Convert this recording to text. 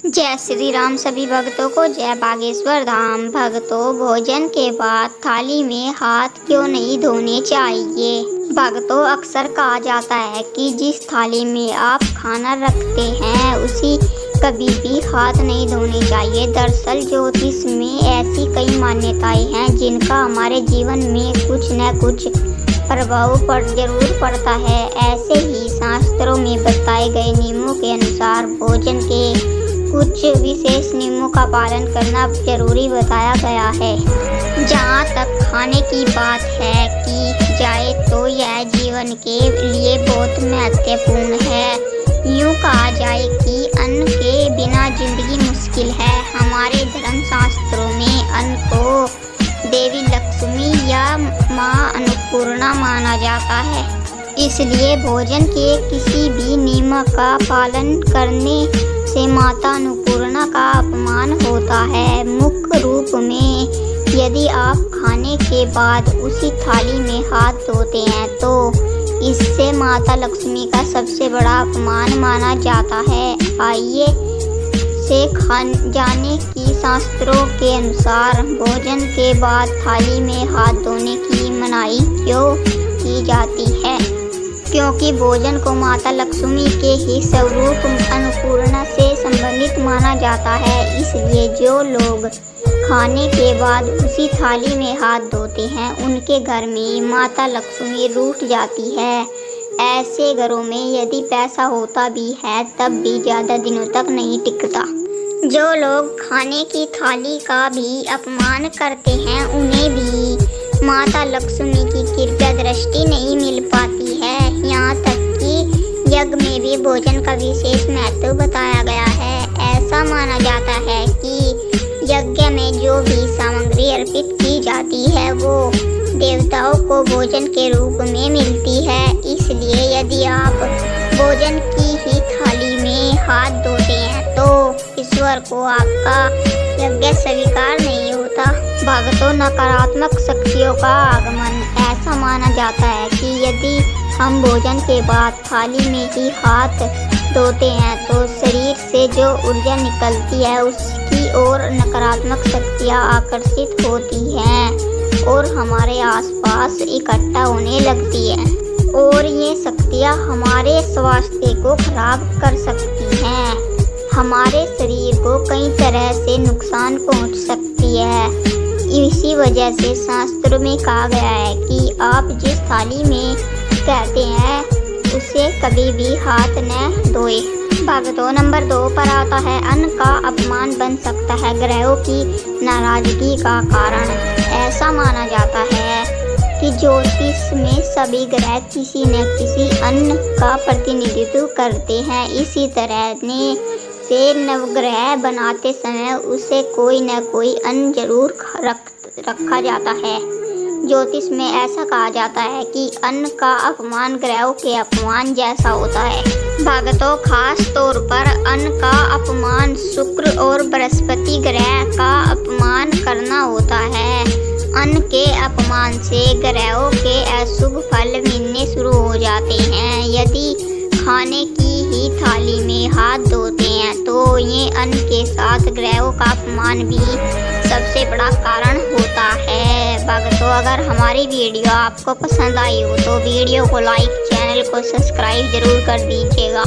जय श्री राम। सभी भक्तों को जय बागेश्वर धाम। भक्तों, भोजन के बाद थाली में हाथ क्यों नहीं धोने चाहिए? भक्तों, अक्सर कहा जाता है कि जिस थाली में आप खाना रखते हैं उसी कभी भी हाथ नहीं धोने चाहिए। दरअसल ज्योतिष में ऐसी कई मान्यताएं हैं जिनका हमारे जीवन में कुछ न कुछ प्रभाव जरूर पड़ता है। ऐसे ही शास्त्रों में बताए गए नियमों के अनुसार भोजन के कुछ विशेष नियमों का पालन करना जरूरी बताया गया है। जहाँ तक खाने की बात है की जाए तो यह जीवन के लिए बहुत महत्वपूर्ण है। यूँ कहा जाए कि अन्न के बिना जिंदगी मुश्किल है। हमारे धर्म शास्त्रों में अन्न को देवी लक्ष्मी या माँ अन्नपूर्णा माना जाता है। इसलिए भोजन के किसी भी नियम का पालन करने से माता अन्नपूर्णा का अपमान होता है। मुख्य रूप में यदि आप खाने के बाद उसी थाली में हाथ धोते हैं तो इससे माता लक्ष्मी का सबसे बड़ा अपमान माना जाता है। आइए से जाने की शास्त्रों के अनुसार भोजन के बाद थाली में हाथ धोने की मनाही क्यों की जाती है। क्योंकि भोजन को माता लक्ष्मी के ही स्वरूप अन्नपूर्णा से संबंधित माना जाता है। इसलिए जो लोग खाने के बाद उसी थाली में हाथ धोते हैं उनके घर में माता लक्ष्मी रूठ जाती है। ऐसे घरों में यदि पैसा होता भी है तब भी ज़्यादा दिनों तक नहीं टिकता। जो लोग खाने की थाली का भी अपमान करते हैं उन्हें भी माता लक्ष्मी की कृपा दृष्टि नहीं मिल पाती है। यहाँ तक कि यज्ञ में भी भोजन का विशेष महत्व बताया गया है। ऐसा माना जाता है कि यज्ञ में जो भी सामग्री अर्पित की जाती है वो देवताओं को भोजन के रूप में मिलती है। इसलिए यदि आप भोजन की ही थाली में हाथ धोते हैं तो ईश्वर को आपका यज्ञ स्वीकार नहीं होता। भक्तों, नकारात्मक शक्तियों का आगमन। ऐसा माना जाता है कि यदि हम भोजन के बाद थाली में ही हाथ धोते हैं तो शरीर से जो ऊर्जा निकलती है उसकी ओर नकारात्मक शक्तियाँ आकर्षित होती हैं और हमारे आसपास इकट्ठा होने लगती है और ये शक्तियाँ हमारे स्वास्थ्य को खराब कर सकती हैं। हमारे शरीर को कई तरह से नुकसान पहुंच सकती है। इसी वजह से शास्त्रों में कहा गया है कि आप जिस थाली में कहते हैं उसे कभी भी हाथ न धोए। भक्तों, नंबर 2 पर आता है अन्न का अपमान बन सकता है ग्रहों की नाराजगी का कारण। ऐसा माना जाता है कि ज्योतिष में सभी ग्रह किसी न किसी अन्न का प्रतिनिधित्व करते हैं। इसी तरह से नवग्रह बनाते समय उसे कोई न कोई अन्न जरूर रखा जाता है। ज्योतिष में ऐसा कहा जाता है कि अन्न का अपमान ग्रहों के अपमान जैसा होता है। भक्तों, खास तौर पर अन्न का अपमान शुक्र और बृहस्पति ग्रह का अपमान करना होता है। अन्न के अपमान से ग्रहों के अशुभ फल मिलने शुरू हो जाते हैं। यदि खाने की ही थाली में हाथ धोते हैं तो ये अन्न के साथ ग्रहों का अपमान भी सबसे बड़ा कारण होता है। भक्तों, अगर हमारी वीडियो आपको पसंद आई हो तो वीडियो को लाइक, चैनल को सब्सक्राइब जरूर कर दीजिएगा।